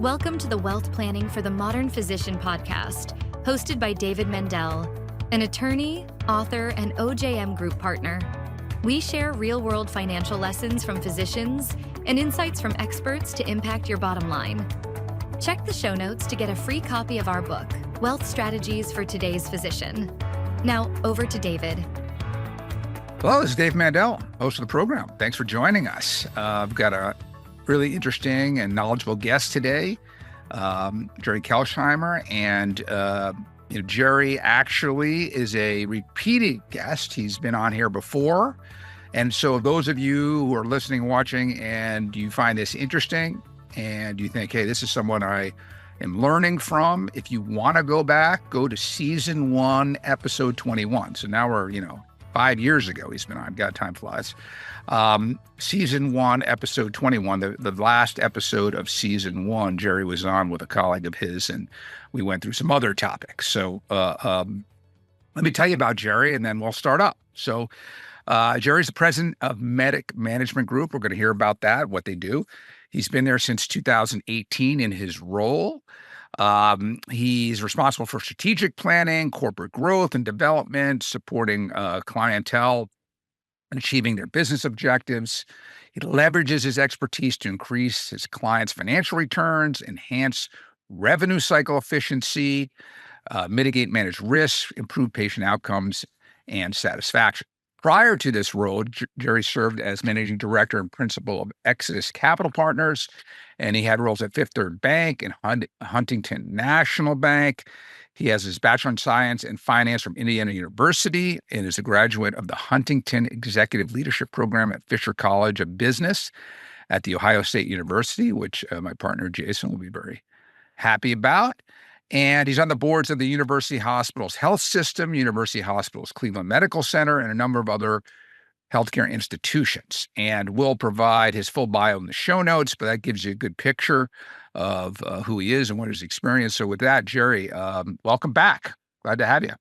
Welcome to the Wealth Planning for the Modern Physician podcast, hosted by David Mandell, an attorney, author, and OJM Group partner. We share real-world financial lessons from physicians and insights from experts to impact your bottom line. Check the show notes to get a free copy of our book, Wealth Strategies for Today's Physician. Now, over to David. Hello, this is Dave Mandell, host of the program. Thanks for joining us. I've got a really interesting and knowledgeable guest today, Jerry Kelsheimer. And Jerry actually is a repeated guest. He's been on here before. And so those of you who are listening, watching, and you find this interesting, and you think, hey, this is someone I am learning from, if you want to go back, go to season 1, episode 21. So now we're, 5 years ago he's been on. God, time flies. Season 1, episode 21, the last episode of season 1, Jerry was on with a colleague of his, and we went through some other topics. So let me tell you about Jerry, and then we'll start up. So Jerry's the president of Medic Management Group. We're going to hear about that, what they do. He's been there since 2018 in his role. He's responsible for strategic planning, corporate growth and development, supporting clientele and achieving their business objectives. He leverages his expertise to increase his clients' financial returns, enhance revenue cycle efficiency, mitigate managed risks, improve patient outcomes and satisfaction. Prior to this role, Jerry served as managing director and principal of Exodus Capital Partners, and he had roles at Fifth Third Bank and Huntington National Bank. He has his Bachelor in Science and Finance from Indiana University and is a graduate of the Huntington Executive Leadership Program at Fisher College of Business at The Ohio State University, which my partner Jason will be very happy about. And he's on the boards of the University Hospitals Health System, University Hospitals Cleveland Medical Center, and a number of other healthcare institutions. And we'll provide his full bio in the show notes, but that gives you a good picture of who he is and what his experience. So with that, Jerry, welcome back. Glad to have you.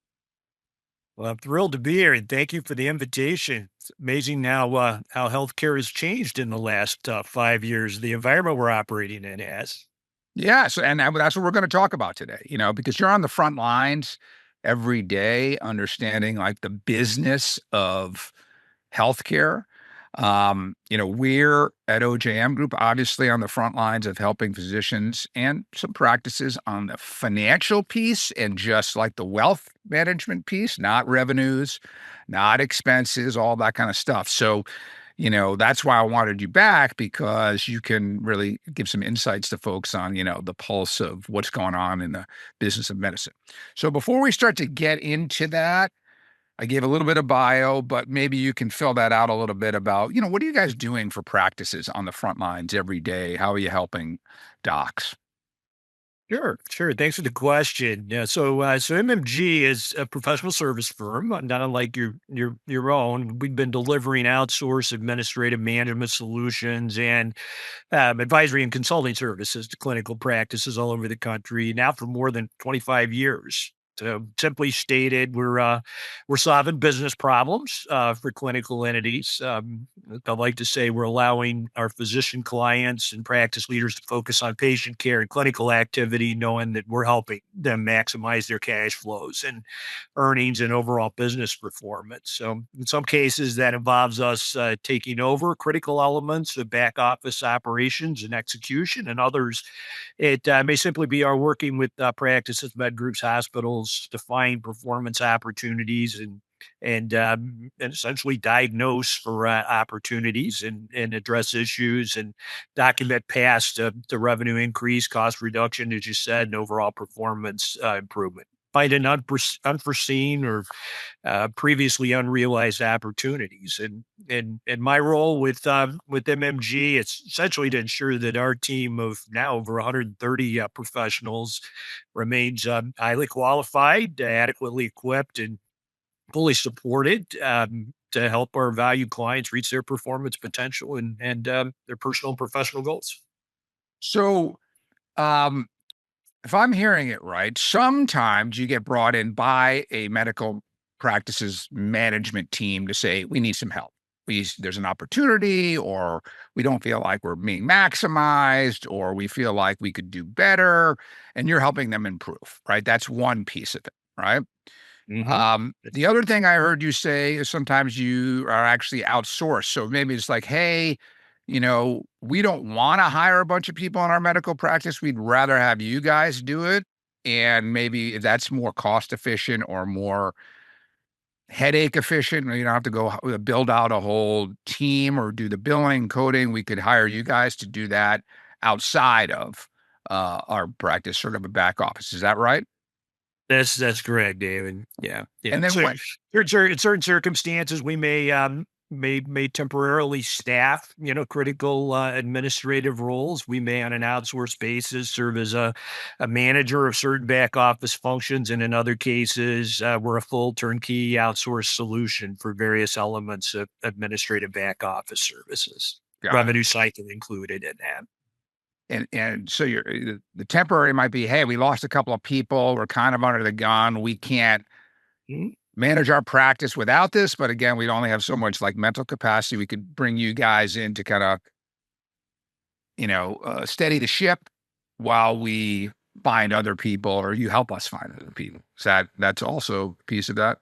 Well, I'm thrilled to be here, and thank you for the invitation. It's amazing how healthcare has changed in the last 5 years, the environment we're operating in has. Yeah, so and that's what we're going to talk about today, because you're on the front lines every day, understanding like the business of healthcare. We're at OJM Group, obviously on the front lines of helping physicians and some practices on the financial piece and just like the wealth management piece, not revenues, not expenses, all that kind of stuff. So that's why I wanted you back, because you can really give some insights to folks on, the pulse of what's going on in the business of medicine. So before we start to get into that, I gave a little bit of bio, but maybe you can fill that out a little bit about, what are you guys doing for practices on the front lines every day? How are you helping docs? Sure. Thanks for the question. Yeah, so MMG is a professional service firm, not unlike your own. We've been delivering outsourced administrative management solutions and advisory and consulting services to clinical practices all over the country now for more than 25 years. So simply stated, we're solving business problems for clinical entities. I like to say we're allowing our physician clients and practice leaders to focus on patient care and clinical activity, knowing that we're helping them maximize their cash flows and earnings and overall business performance. So in some cases, that involves us taking over critical elements of back office operations and execution, and others, it may simply be our working with practices, med groups, hospitals, to find performance opportunities and essentially diagnose for opportunities and address issues and document past the revenue increase, cost reduction, as you said, and overall performance improvement. Find an unforeseen or previously unrealized opportunities. And my role with MMG, it's essentially to ensure that our team of now over 130 professionals remains highly qualified, adequately equipped, and fully supported to help our valued clients reach their performance potential and their personal and professional goals. So, if I'm hearing it right, sometimes you get brought in by a medical practices management team to say, we need some help. there's an opportunity, or we don't feel like we're being maximized, or we feel like we could do better, and you're helping them improve, right? That's one piece of it, right? Hmm. The other thing I heard you say is sometimes you are actually outsourced. So maybe it's like, hey, we don't want to hire a bunch of people in our medical practice. We'd rather have you guys do it. And maybe that's more cost efficient or more headache efficient. You don't have to go build out a whole team or do the billing, coding. We could hire you guys to do that outside of our practice, sort of a back office. Is that right? That's correct, David. Yeah, yeah. And then So what? in certain circumstances, we may temporarily staff, critical administrative roles. We may, on an outsourced basis, serve as a manager of certain back office functions, and in other cases, we're a full turnkey outsourced solution for various elements of administrative back office services. Got it. Revenue cycle included in that. And so the temporary might be, hey, we lost a couple of people. We're kind of under the gun. We can't Mhm. manage our practice without this. But again, we only have so much like mental capacity. We could bring you guys in to kind of, steady the ship while we find other people, or you help us find other people. That's also a piece of that?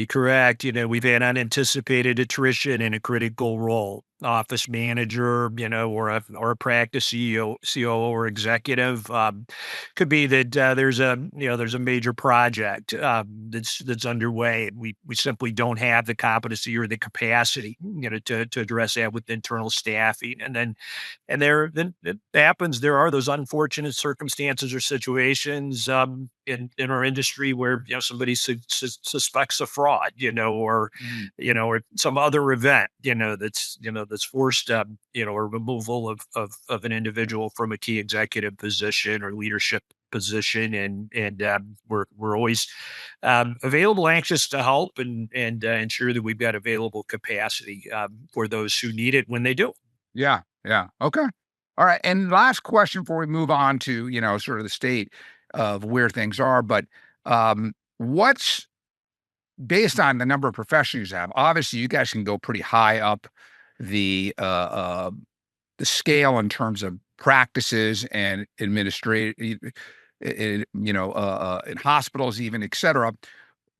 Correct. We've had unanticipated attrition in a critical role. Office manager, or a practice CEO, COO, or executive. Could be that there's a major project that's underway. We simply don't have the competency or the capacity, to address that with internal staffing. Then it happens. There are those unfortunate circumstances or situations in our industry where somebody suspects a fraud, or some other event, that's forced, or removal of an individual from a key executive position or leadership position, and we're always available, anxious to help, and ensure that we've got available capacity for those who need it when they do. Yeah. Yeah. Okay. All right. And last question before we move on to, sort of the state of where things are. But what's based on the number of professionals you have, obviously you guys can go pretty high up the uh, uh, the scale in terms of practices and administrative, in hospitals, even, et cetera.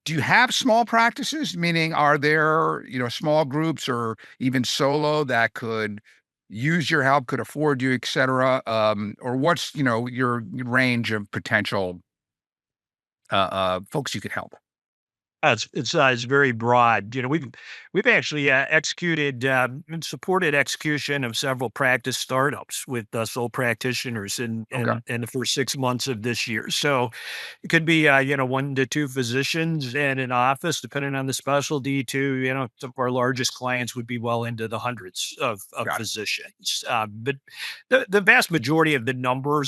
Do you have small practices? Meaning, are there, small groups or even solo that could use your help, could afford you, et cetera? Or what's, your range of potential folks you could help? It's very broad. We've actually executed and supported execution of several practice startups with sole practitioners in, Okay. in in the first 6 months of this year. So it could be 1 to 2 physicians in an office, depending on the specialty. To some of our largest clients would be well into the hundreds of Got it. physicians. But the vast majority of the number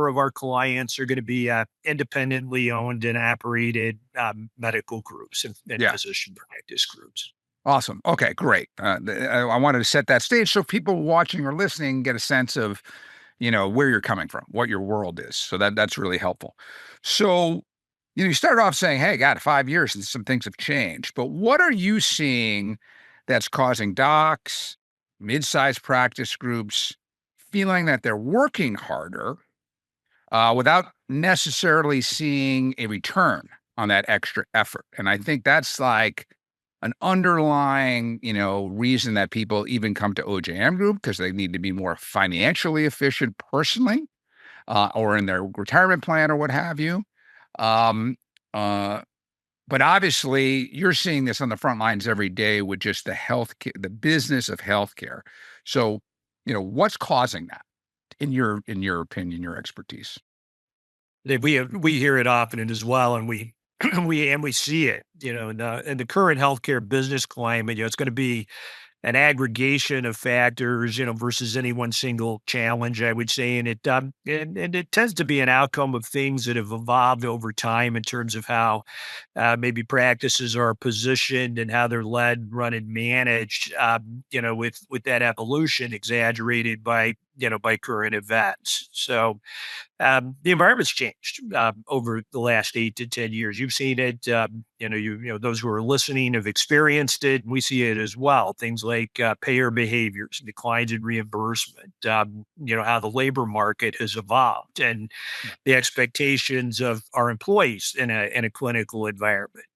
of our clients are going to be independently owned and operated medical groups and Yeah. physician practice groups. Awesome. Okay, great. I wanted to set that stage so people watching or listening get a sense of, where you're coming from, what your world is. So that's really helpful. So, you started off saying, "Hey, God, 5 years and some things have changed." But what are you seeing that's causing docs, mid-sized practice groups feeling that they're working harder without necessarily seeing a return on that extra effort? And I think that's like an underlying, reason that people even come to OJM Group, because they need to be more financially efficient personally, or in their retirement plan or what have you. Um, uh, but obviously, you're seeing this on the front lines every day with just the business of healthcare. So, what's causing that in your opinion, your expertise? We hear it often as well, and we we see it. In the current healthcare business climate, it's going to be an aggregation of factors, versus any one single challenge, I would say. And it tends to be an outcome of things that have evolved over time in terms of how maybe practices are positioned and how they're led, run, and managed. With that evolution exaggerated by by current events. So the environment's changed over the last 8 to 10 years. You've seen it. Those who are listening have experienced it. We see it as well. Things like payer behaviors, declines in reimbursement. How the labor market has evolved, and the expectations of our employees in a clinical environment.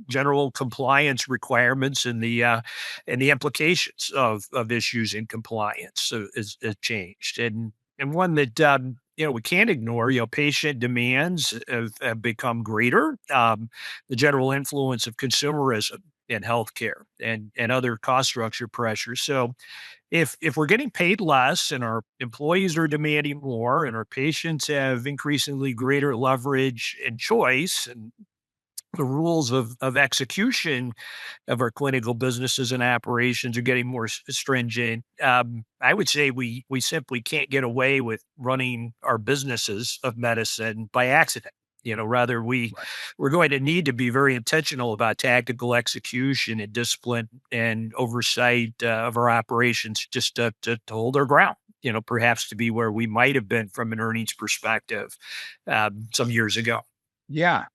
General compliance requirements and the implications of issues in compliance is changed, and one that we can't ignore. Patient demands have become greater. The general influence of consumerism in healthcare and other cost structure pressures. So if we're getting paid less and our employees are demanding more and our patients have increasingly greater leverage and choice, and the rules of execution of our clinical businesses and operations are getting more stringent, I would say we simply can't get away with running our businesses of medicine by accident. Rather Right. we're going to need to be very intentional about tactical execution and discipline and oversight of our operations, just to hold our ground. Perhaps to be where we might have been from an earnings perspective some years ago. Yeah.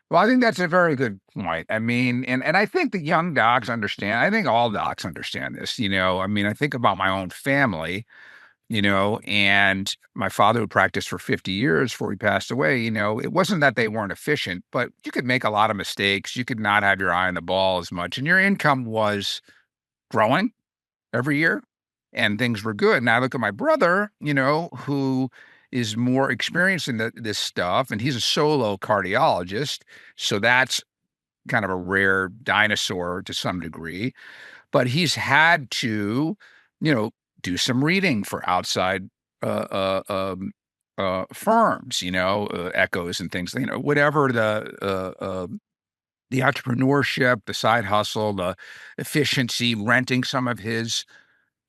Well, I think that's a very good point. I mean, and I think the young docs understand. I think all docs understand this. I mean, I think about my own family, and my father who practiced for 50 years before he passed away. It wasn't that they weren't efficient, but you could make a lot of mistakes. You could not have your eye on the ball as much, and your income was growing every year and things were good. Now I look at my brother, who is more experienced in this stuff, and he's a solo cardiologist. So that's kind of a rare dinosaur to some degree, but he's had to, you know, do some reading for outside firms, echoes and things, whatever the entrepreneurship, the side hustle, the efficiency, renting some of his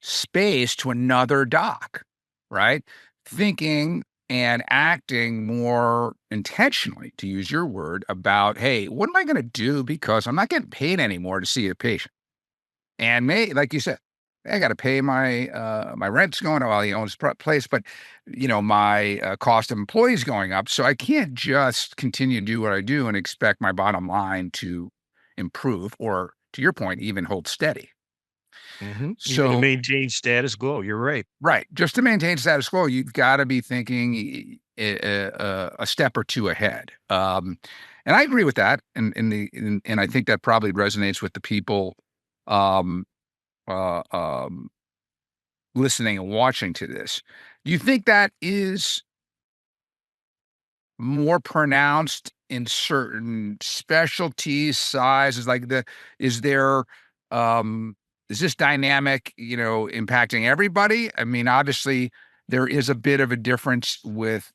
space to another doc, right? Thinking and acting more intentionally, to use your word, about, hey, what am I going to do? Because I'm not getting paid anymore to see a patient. And like you said, I got to pay my rent's going up while he owns the place, but my cost of employees going up. So I can't just continue to do what I do and expect my bottom line to improve, or to your point, even hold steady. Even to So maintain status quo, you're right. right. Just to maintain status quo, you've got to be thinking a step or two ahead. And I agree with that. And I think that probably resonates with the people um, uh, um, listening and watching to this. Do you think that is more pronounced in certain specialties, sizes? Is there, um, is this dynamic, impacting everybody? I mean, obviously there is a bit of a difference with,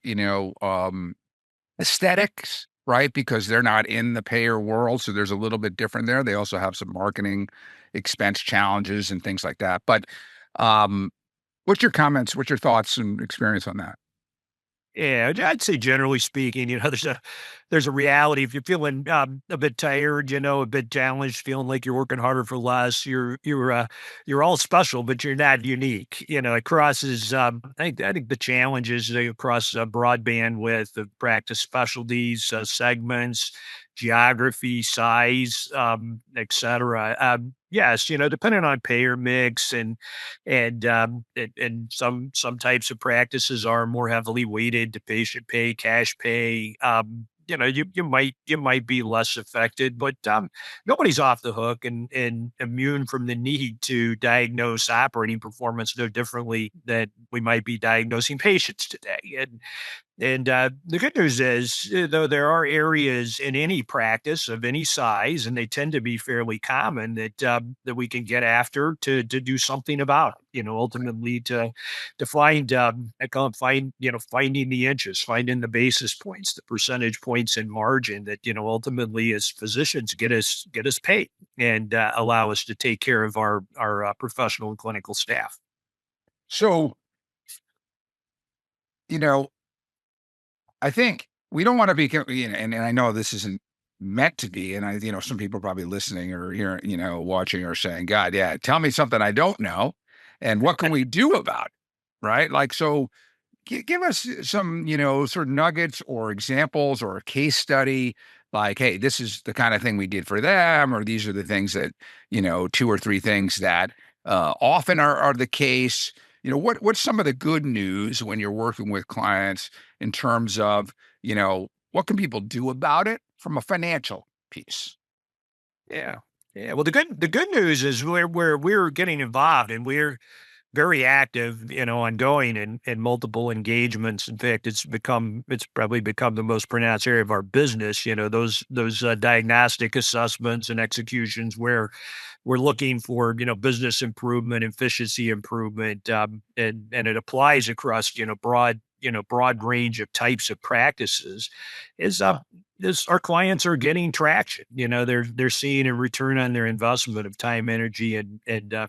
aesthetics, right? Because they're not in the payer world. So there's a little bit different there. They also have some marketing expense challenges and things like that. But, um, what's your comments? What's your thoughts and experience on that? Yeah, I'd say generally speaking, there's a reality. If you're feeling a bit tired, a bit challenged, feeling like you're working harder for less, you're all special, but you're not unique. It crosses. I think the challenges across broadband with the practice specialties, segments, geography, size, et cetera. Yes, depending on payer mix and some types of practices are more heavily weighted to patient pay, cash pay. You might be less affected, but nobody's off the hook and immune from the need to diagnose operating performance no differently than we might be diagnosing patients today. And the good news is, though there are areas in any practice of any size, and they tend to be fairly common, that we can get after to do something about. Ultimately to find I call it finding the inches, finding the basis points, the percentage points in margin that ultimately as physicians get us paid and allow us to take care of our professional and clinical staff. So, you know, I think we don't want to be, and I know this isn't meant to be, and some people probably listening or here, watching or saying, God, yeah, tell me something I don't know. And what can we do about it? right? Like, so give us some, sort of nuggets or examples or a case study. Like, hey, this is the kind of thing we did for them, or these are the things that, two or three things that often are the case. What's some of the good news when you're working with clients in terms of, what can people do about it from a financial piece? Yeah. Yeah. Well, the good news is we're getting involved and we're very active, ongoing in multiple engagements. In fact, it's probably become the most pronounced area of our business. Those diagnostic assessments and executions where we're looking for business improvement, efficiency improvement, and it applies across broad range of types of practices. Is this Our clients are getting traction. They're seeing a return on their investment of time, energy, and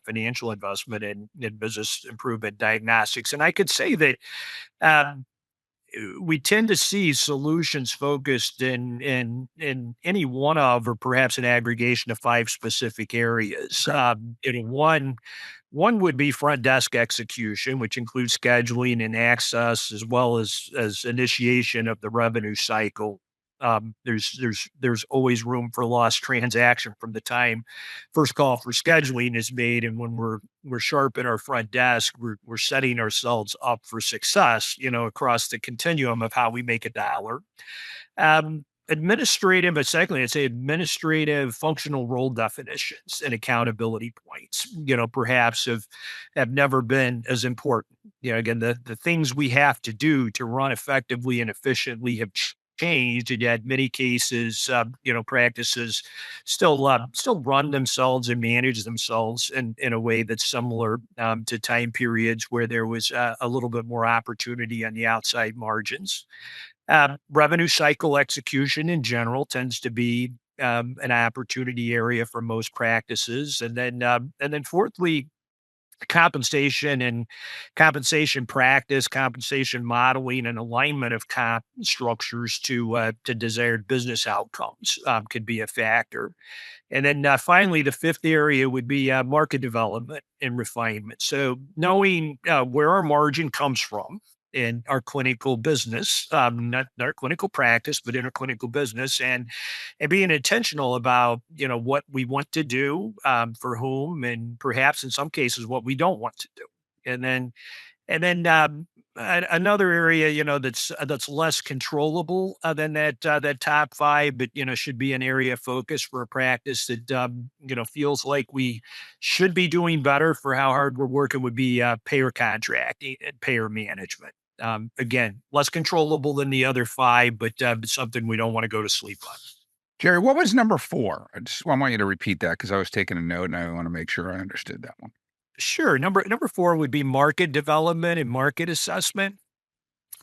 financial investment in business improvement diagnostics. And I could say that um, we tend to see solutions focused in any one of, or perhaps an aggregation of, five specific areas. One would be front desk execution, which includes scheduling and access, as well as initiation of the revenue cycle. There's always room for lost transaction from the time first call for scheduling is made, and when we're sharp in our front desk, we're setting ourselves up for success, across the continuum of how we make a dollar. Administrative, but secondly, I'd say administrative functional role definitions and accountability points, perhaps have never been as important. Again, the things we have to do to run effectively and efficiently have changed, and yet many cases, practices still run themselves and manage themselves in a way that's similar to time periods where there was a little bit more opportunity on the outside margins. Revenue cycle execution in general tends to be an opportunity area for most practices, and then fourthly, compensation and compensation practice, compensation modeling, and alignment of comp structures to desired business outcomes could be a factor. And then finally, the fifth area would be market development and refinement. So knowing where our margin comes from in our clinical business, not our clinical practice, but in our clinical business, and being intentional about what we want to do, for whom, and perhaps in some cases what we don't want to do. And then another area, that's less controllable than that top five, but should be an area of focus for a practice that feels like we should be doing better for how hard we're working, would be payer contracting and payer management. Again, less controllable than the other five, but something we don't want to go to sleep on. Jerry, what was number four? I want you to repeat that because I was taking a note and I want to make sure I understood that one. Sure. Number four would be market development and market assessment.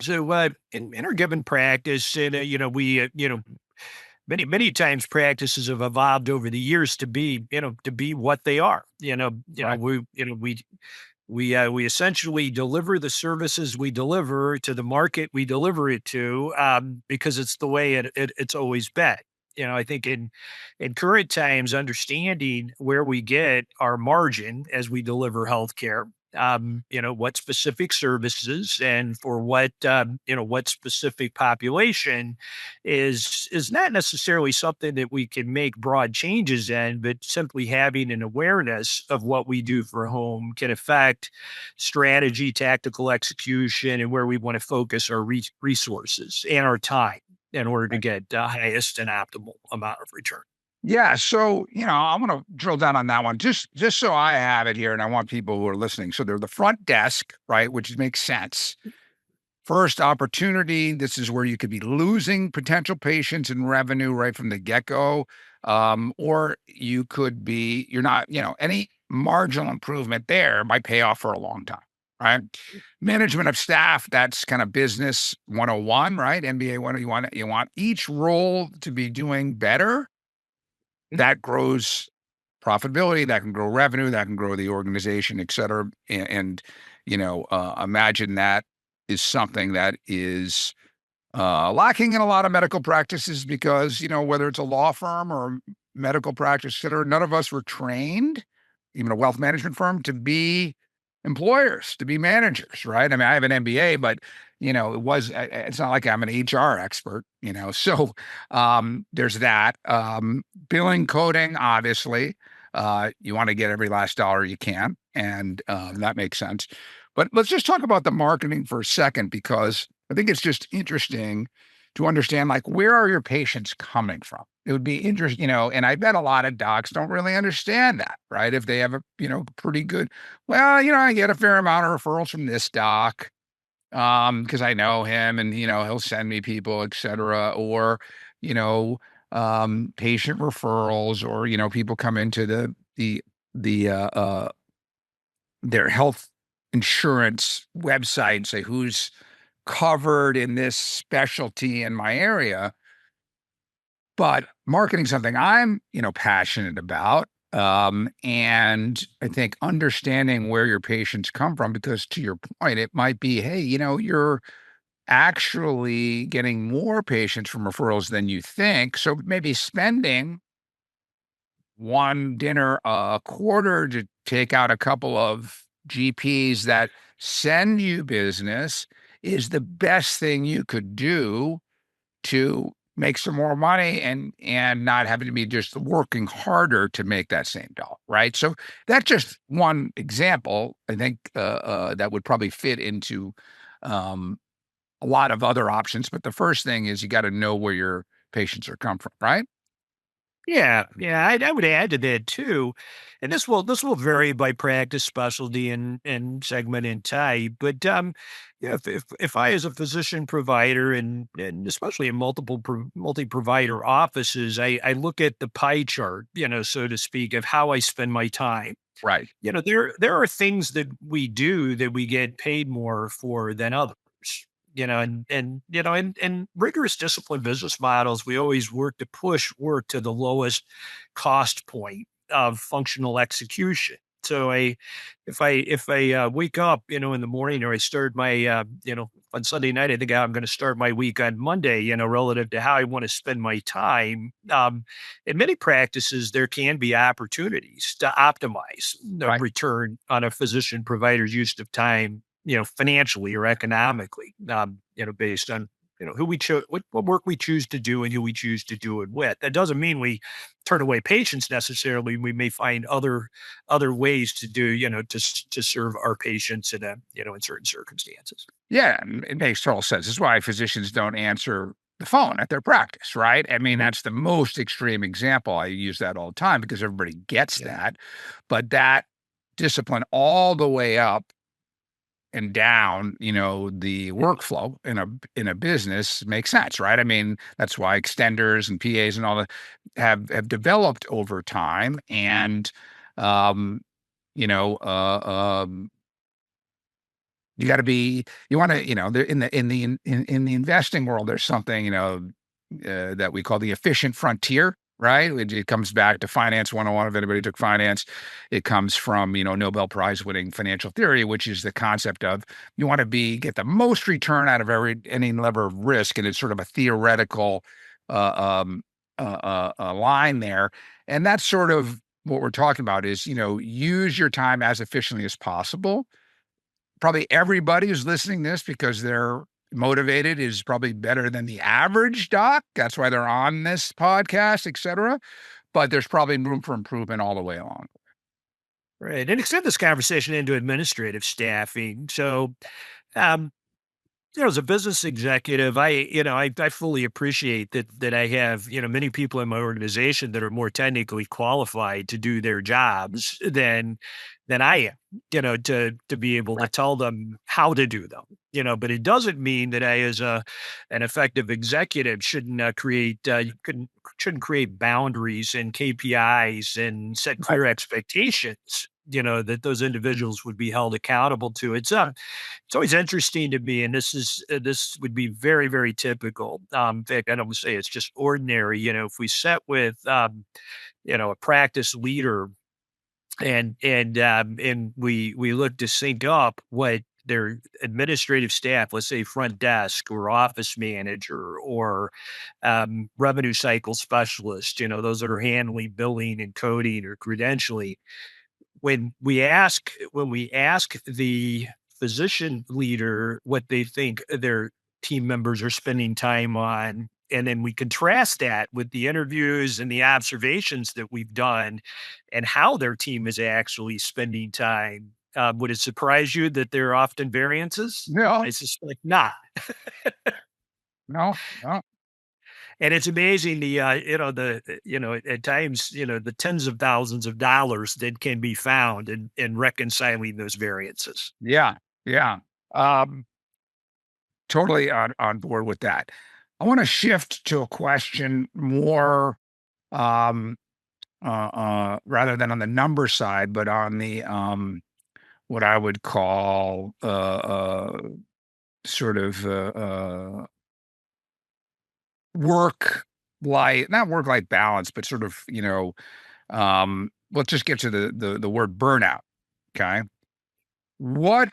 So, in our given practice, and we, many times practices have evolved over the years to be what they are. Right. We essentially deliver the services we deliver to the market we deliver it to, because it's the way it's always been. I think in current times, understanding where we get our margin as we deliver healthcare, what specific services and for what specific population is not necessarily something that we can make broad changes in, but simply having an awareness of what we do for home can affect strategy, tactical execution, and where we want to focus our resources and our time in order to get the highest and optimal amount of return. Yeah, so, I want to drill down on that one just so I have it here and I want people who are listening. So they're the front desk, right, which makes sense. First opportunity, this is where you could be losing potential patients and revenue right from the get-go. Or you could be, you're not, any marginal improvement there might pay off for a long time, right? Management of staff, that's kind of business 101, right? MBA 101. You want each role to be doing better. That grows profitability, that can grow revenue, that can grow the organization, et cetera. Imagine that is something that is lacking in a lot of medical practices because, whether it's a law firm or medical practice, et cetera, none of us were trained, even a wealth management firm, to be employers to be managers, right? I mean, I have an MBA, but it's not like I'm an HR expert, So there's that. Billing, coding, obviously, you want to get every last dollar you can, and that makes sense. But let's just talk about the marketing for a second, because I think it's just interesting to understand, like, where are your patients coming from? It would be interesting, and I bet a lot of docs don't really understand that, right? If they have a, pretty good, well, I get a fair amount of referrals from this doc, because I know him and, he'll send me people, et cetera, or, patient referrals, or, people come into the their health insurance website and say, who's covered in this specialty in my area. But marketing something I'm, passionate about. And I think understanding where your patients come from, because to your point, it might be, hey, you're actually getting more patients from referrals than you think. So maybe spending one dinner a quarter to take out a couple of GPs that send you business is the best thing you could do to make some more money, and not having to be just working harder to make that same dollar, right? So that's just one example. I think that would probably fit into a lot of other options. But the first thing is you got to know where your patients are come from, right? Yeah. I would add to that too, and this will vary by practice, specialty, and segment and type. But yeah, if I, as a physician provider, and especially in multi provider offices, I look at the pie chart, so to speak, of how I spend my time. Right. There are things that we do that we get paid more for than others. And rigorous discipline business models, we always work to push work to the lowest cost point of functional execution. So if I wake up, in the morning, or I start my, on Sunday night, I think I'm going to start my week on Monday, relative to how I want to spend my time. In many practices, there can be opportunities to optimize the Right. return on a physician provider's use of time, financially or economically, based on, who we chose, what work we choose to do and who we choose to do it with. That doesn't mean we turn away patients necessarily. We may find other ways to do, to serve our patients in certain circumstances. Yeah, and it makes total sense. This is why physicians don't answer the phone at their practice, right? I mean, Mhm. that's the most extreme example. I use that all the time because everybody gets Yeah. that. But that discipline all the way up and down, the workflow in a business makes sense, right? I mean, that's why extenders and PAs and all that have developed over time. And um, you know, you got to be, you want to, there in the investing world, there's something, that we call the efficient frontier, right? It comes back to finance 101. If anybody took finance, it comes from, Nobel Prize winning financial theory, which is the concept of you want to get the most return out of any level of risk. And it's sort of a theoretical, line there. And that's sort of what we're talking about is, use your time as efficiently as possible. Probably everybody who's listening to this, because they're motivated, is probably better than the average doc. That's why they're on this podcast, et cetera. But there's probably room for improvement all the way along. Right. And extend this conversation into administrative staffing. So, um, as a business executive, I fully appreciate that I have, many people in my organization that are more technically qualified to do their jobs than I am, to be able to Right. tell them how to do them. But it doesn't mean that I, as an effective executive, shouldn't shouldn't create boundaries and KPIs and set Right. clear expectations, that those individuals would be held accountable to. It's always interesting to me, and this would be very, very typical. In fact, I don't say it's just ordinary. If we set with a practice leader, and we look to sync up what their administrative staff, let's say front desk or office manager or revenue cycle specialist, those that are handling billing and coding or credentialing, when we ask the physician leader what they think their team members are spending time on, and then we contrast that with the interviews and the observations that we've done and how their team is actually spending time, would it surprise you that there are often variances? No, I suspect not. no, no. And it's amazing at times, the tens of thousands of dollars that can be found in reconciling those variances. Yeah, yeah. Um, Totally on board with that. I want to shift to a question more um rather than on the number side, but on the what I would call sort of work life, not work life balance, but sort of, let's just get to the word burnout. Okay. What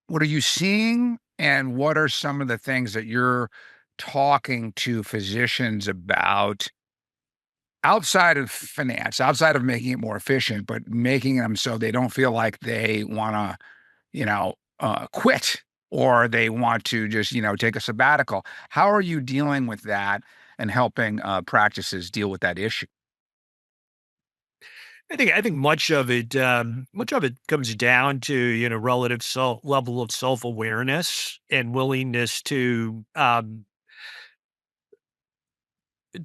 what are you seeing, and what are some of the things that you're talking to physicians about outside of finance, outside of making it more efficient, but making them so they don't feel like they wanna, quit, or they want to just, take a sabbatical? How are you dealing with that and helping, practices deal with that issue? I think much of it comes down to, relative level of self-awareness and willingness to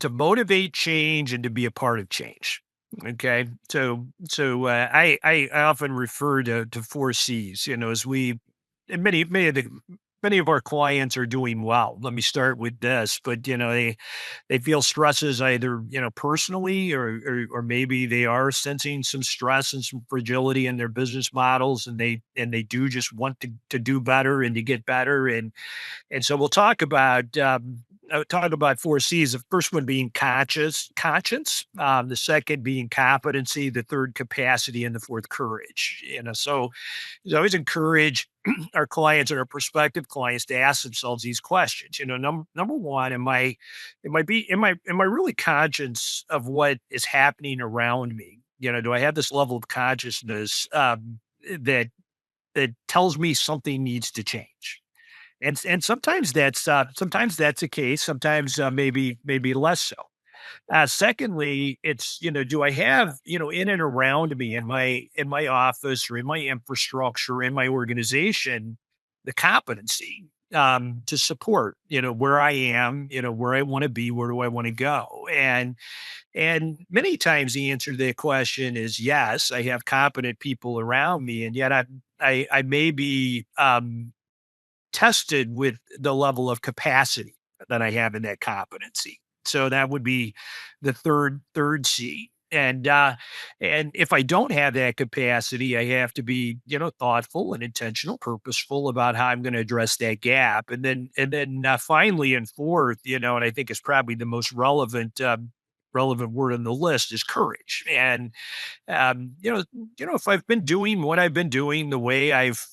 motivate change and to be a part of change. Okay. I often refer to four C's, as and many of our clients are doing well. Let me start with this, but they feel stresses either, personally, or maybe they are sensing some stress and some fragility in their business models, and they do just want to do better and to get better. And so we'll talk about four C's. The first one being conscience, the second being competency, the third capacity, and the fourth courage. So I always encourage our clients and our prospective clients to ask themselves these questions. Number one, am I really conscious of what is happening around me? Do I have this level of consciousness that tells me something needs to change? And sometimes that's the case. Sometimes maybe less so. Secondly, it's, do I have, in and around me in my office or in my infrastructure, in my organization, the competency to support, where I am, where I want to be, where do I want to go? And many times the answer to that question is yes, I have competent people around me, and yet I may be tested with the level of capacity that I have in that competency. So that would be the third C. And if I don't have that capacity, I have to be, thoughtful and intentional, purposeful about how I'm going to address that gap. And then finally and fourth, and I think it's probably the most relevant word on the list is courage. And if I've been doing what I've been doing the way I've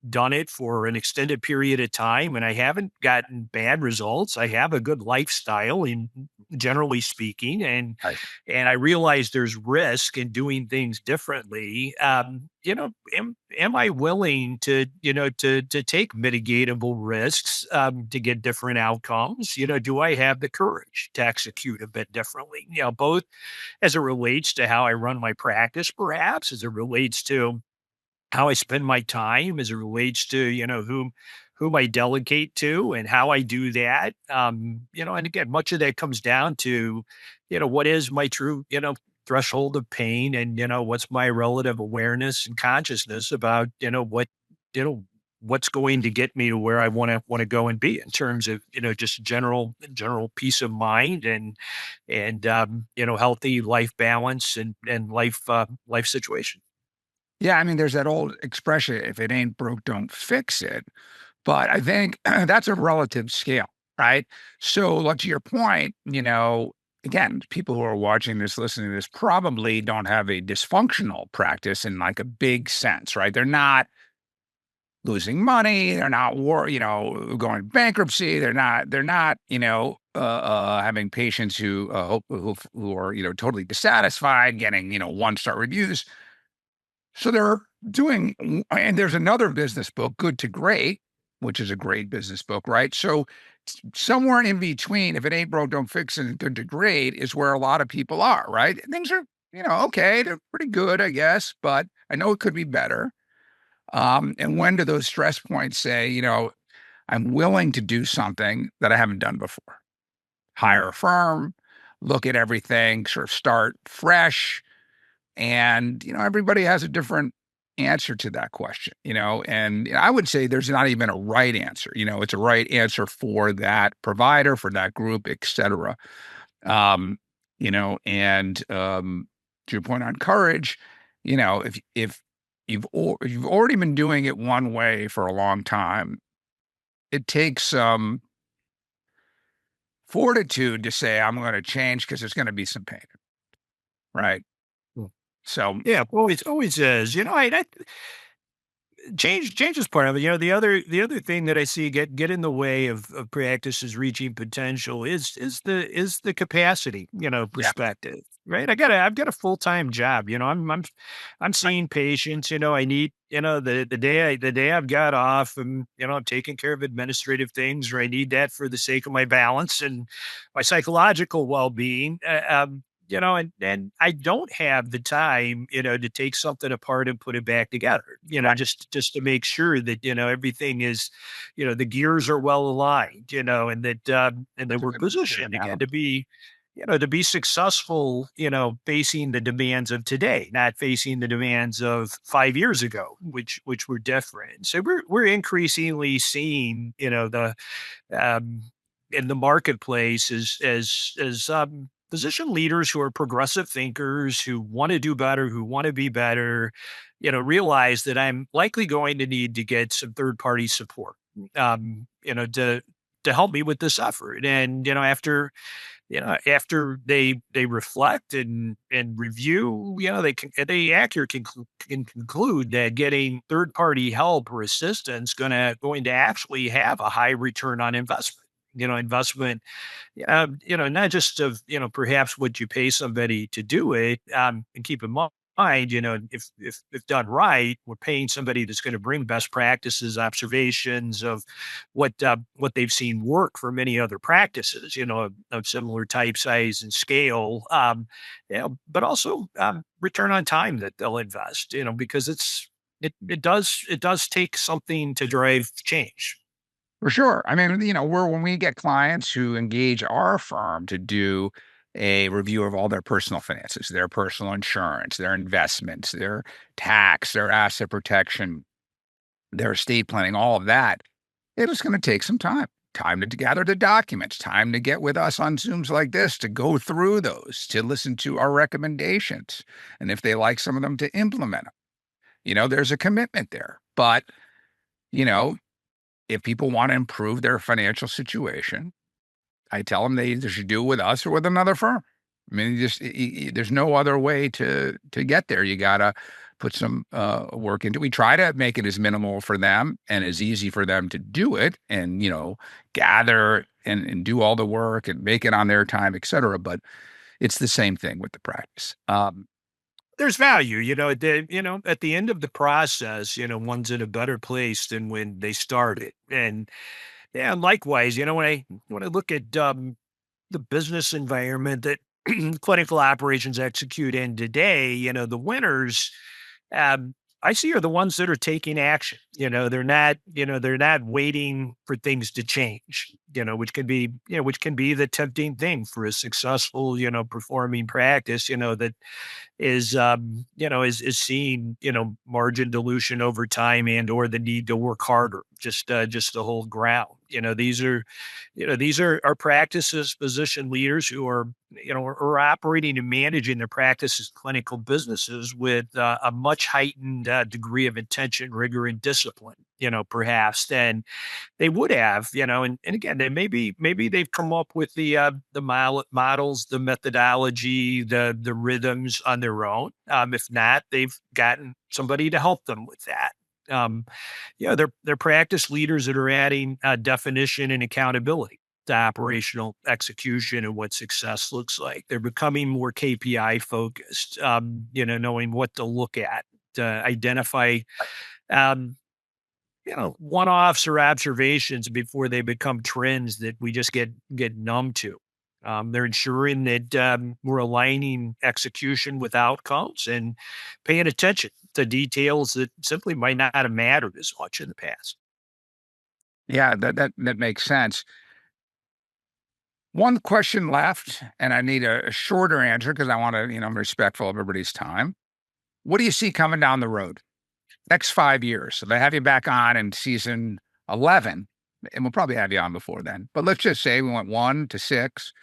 done it for an extended period of time, and I haven't gotten bad results, I have a good lifestyle, in generally speaking, Right. and I realize there's risk in doing things differently. Am I willing to take mitigatable risks to get different outcomes? Do I have the courage to execute a bit differently? Both as it relates to how I run my practice, perhaps as it relates to how I spend my time, as it relates to, whom I delegate to and how I do that. And again, much of that comes down to, what is my true, threshold of pain, and, what's my relative awareness and consciousness about, you know, what's going to get me to where I want to go and be in terms of, just general peace of mind and healthy life balance and life situation. Yeah, I mean, there's that old expression, "If it ain't broke, don't fix it." But I think that's a relative scale, right? So, like, to your point, again, people who are watching this, listening to this, probably don't have a dysfunctional practice in, like, a big sense, right? They're not losing money, they're not going bankruptcy, they're not, having patients who, who are, totally dissatisfied, getting, one-star reviews. So they're doing, and there's another business book, Good to Great, which is a great business book, right? So somewhere in between, if it ain't broke, don't fix it, and Good to Great is where a lot of people are, right? Things are, okay, they're pretty good, I guess, but I know it could be better. And when do those stress points say, I'm willing to do something that I haven't done before? Hire a firm, look at everything, sort of start fresh. And, everybody has a different answer to that question, and I would say there's not even a right answer. It's a right answer for that provider, for that group, et cetera. And to your point on courage, if you've already been doing it one way for a long time, it takes some fortitude to say, I'm going to change because there's going to be some pain, right? Mm. So, Yeah, always is. I change is part of it. The other thing that I see get in the way of practices reaching potential is the capacity, yeah, perspective. Right. I've got a full-time job. I'm right, seeing patients, I need, the day I've got off and I'm taking care of administrative things, or I need that for the sake of my balance and my psychological well-being. And I don't have the time, to take something apart and put it back together, right. just to make sure that, everything is, the gears are well aligned, and that That's a we're good way to put positioned it, again Adam. to be successful, facing the demands of today, not facing the demands of 5 years ago, which were different. So we're increasingly seeing, um, in the marketplace as physician leaders who are progressive thinkers, who want to do better, who want to be better, realize that I'm likely going to need to get some third party support, to help me with this effort. And after they reflect and review, they accurately can conclude that getting third party help or assistance going to actually have a high return on investment. Investment, not just of, perhaps what you pay somebody to do it. And keep in mind, if done right, we're paying somebody that's going to bring best practices, observations of what they've seen work for many other practices, of similar type, size, and scale. But also return on time that they'll invest, because it does take something to drive change. For sure. I mean, when we get clients who engage our firm to do a review of all their personal finances, their personal insurance, their investments, their tax, their asset protection, their estate planning, all of that, it is going to take some time. Time to gather the documents, time to get with us on Zooms like this, to go through those, to listen to our recommendations. And if they like some of them, to implement them. There's a commitment there. But, you know, if people want to improve their financial situation, I tell them they either should do it with us or with another firm. I mean, there's no other way to get there. You gotta put some work into. We try to make it as minimal for them and as easy for them to do it, and gather and do all the work and make it on their time, et cetera. But it's the same thing with the practice. There's value, at the end of the process, one's in a better place than when they started. And yeah, likewise, when I look at the business environment that clinical operations execute in today, the winners, um, I see are the ones that are taking action. They're not waiting for things to change, which can be the tempting thing for a successful, performing practice, that is seeing, margin dilution over time and or the need to work harder just to hold ground. These are practices, physician leaders who are operating and managing their practices, clinical businesses with a much heightened degree of intention, rigor, and discipline, perhaps than they would have, and again, they maybe they've come up with the models, the methodology, the rhythms on their own. If not, they've gotten somebody to help them with that. Um, they're practice leaders that are adding definition and accountability to operational execution and what success looks like. They're becoming more KPI focused, knowing what to look at identify, um, one-offs or observations before they become trends that we just get numb to. They're ensuring that we're aligning execution with outcomes and paying attention to details that simply might not have mattered as much in the past. Yeah, that makes sense. One question left, and I need a shorter answer because I want to, I'm respectful of everybody's time. What do you see coming down the road? Next 5 years. So they have you back on in season 11, and we'll probably have you on before then. But let's just say we went 1 to 6.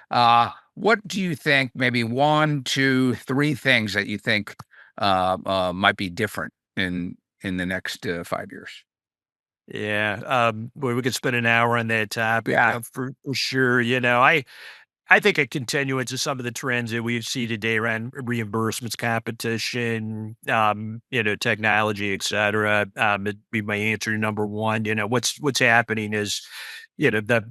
What do you think? Maybe 1, 2, 3 things that you think might be different in the next 5 years. Yeah, boy, we could spend an hour on that topic, Yeah. for sure. I think a continuance of some of the trends that we see today around reimbursements, competition, technology, et cetera. It'd be my answer to number one. What's happening is, the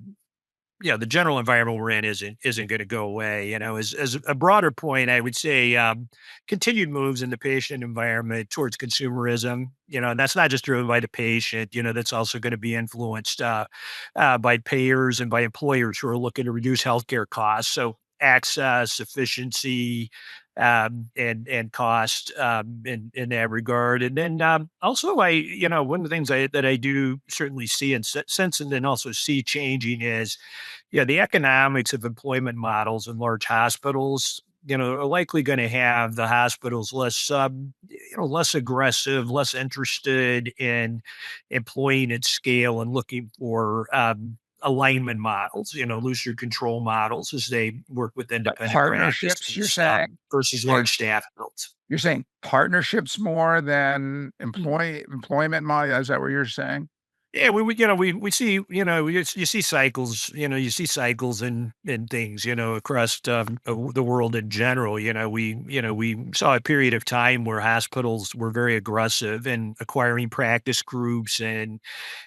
the general environment we're in isn't going to go away. As a broader point, I would say continued moves in the patient environment towards consumerism. And that's not just driven by the patient. That's also going to be influenced by payers and by employers who are looking to reduce healthcare costs. So access, efficiency, and cost in that regard. And then also, one of the things that I do certainly see and sense, and then also see changing is, the economics of employment models in large hospitals, are likely going to have the hospitals less aggressive, less interested in employing at scale and looking for alignment models, looser control models as they work with independent Partnerships, you're practices saying? versus large staff builds. You're saying partnerships more than employment model? Is that what you're saying? Yeah, we see, you see cycles, in things, across the world in general. We saw a period of time where hospitals were very aggressive in acquiring practice groups and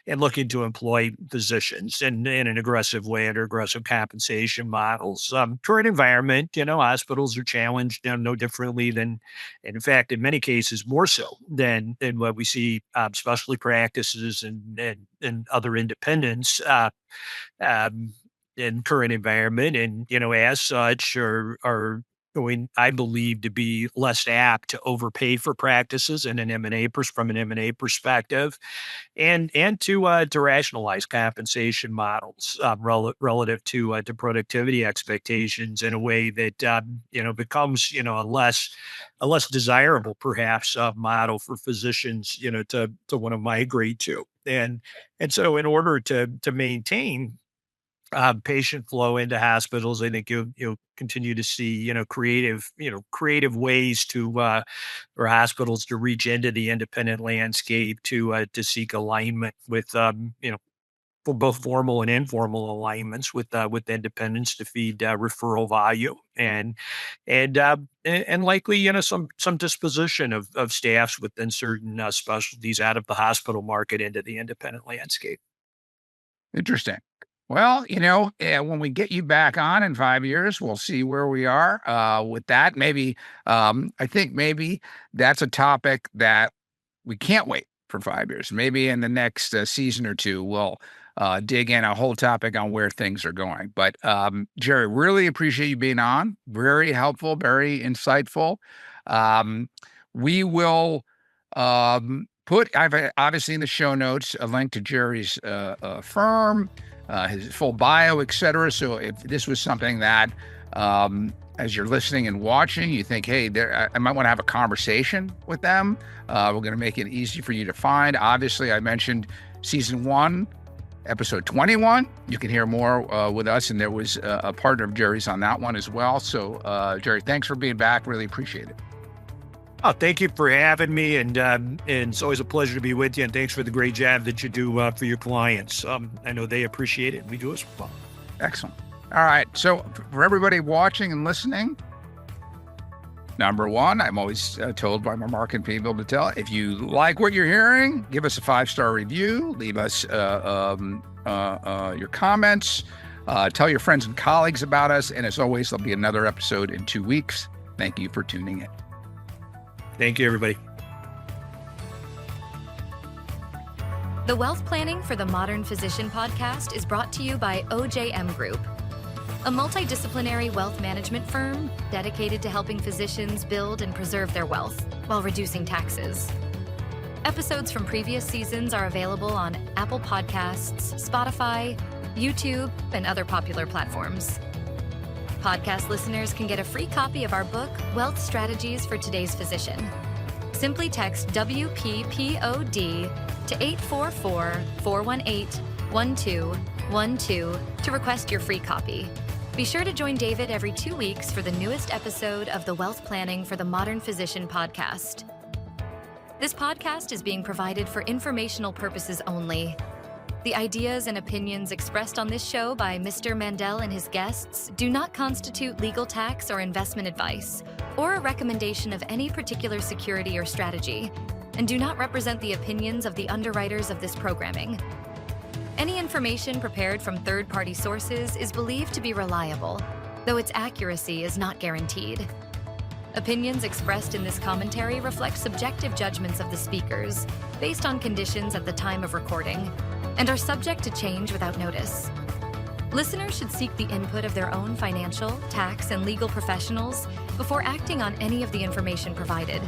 looking to employ physicians in an aggressive way under aggressive compensation models. Current environment, hospitals are challenged, no differently than, in fact, in many cases, more so than what we see, specialty practices and other independents in current environment, and as such are going, I believe, to be less apt to overpay for practices in an from an M&A perspective, and to rationalize compensation models relative to productivity expectations in a way that becomes a less desirable perhaps model for physicians to want to migrate to. And so in order to maintain patient flow into hospitals, I think you'll continue to see creative ways for hospitals to reach into the independent landscape to seek alignment with for both formal and informal alignments with independents to feed referral volume and likely some disposition of staffs within certain specialties out of the hospital market into the independent landscape. Interesting. Well, when we get you back on in 5 years, we'll see where we are with that. Maybe, I think maybe that's a topic that we can't wait for 5 years. Maybe in the next season or two, we'll dig in a whole topic on where things are going. But Jerry, really appreciate you being on. Very helpful, very insightful. We will I've obviously in the show notes a link to Jerry's firm, his full bio, etc. So if this was something that, as you're listening and watching, you think, hey, I might want to have a conversation with them, we're going to make it easy for you to find. Obviously, I mentioned season 1, episode 21. You can hear more with us, and there was a partner of Jerry's on that one as well. So, Jerry, thanks for being back. Really appreciate it. Oh, thank you for having me, and it's always a pleasure to be with you. And thanks for the great job that you do for your clients. I know they appreciate it, and we do as well. Excellent. All right. So for everybody watching and listening, number one, I'm always told by my marketing people to tell, if you like what you're hearing, give us a 5-star review, leave us your comments, tell your friends and colleagues about us. And as always, there'll be another episode in 2 weeks. Thank you for tuning in. Thank you, everybody. The Wealth Planning for the Modern Physician podcast is brought to you by OJM Group, a multidisciplinary wealth management firm dedicated to helping physicians build and preserve their wealth while reducing taxes. Episodes from previous seasons are available on Apple Podcasts, Spotify, YouTube, and other popular platforms. Podcast listeners can get a free copy of our book, Wealth Strategies for Today's Physician. Simply text WPPOD to 844-418-1212 to request your free copy. Be sure to join David every 2 weeks for the newest episode of the Wealth Planning for the Modern Physician podcast. This podcast is being provided for informational purposes only. The ideas and opinions expressed on this show by Mr. Mandell and his guests do not constitute legal tax or investment advice, or a recommendation of any particular security or strategy, and do not represent the opinions of the underwriters of this programming. Any information prepared from third-party sources is believed to be reliable, though its accuracy is not guaranteed. Opinions expressed in this commentary reflect subjective judgments of the speakers based on conditions at the time of recording and are subject to change without notice. Listeners should seek the input of their own financial, tax, and legal professionals before acting on any of the information provided.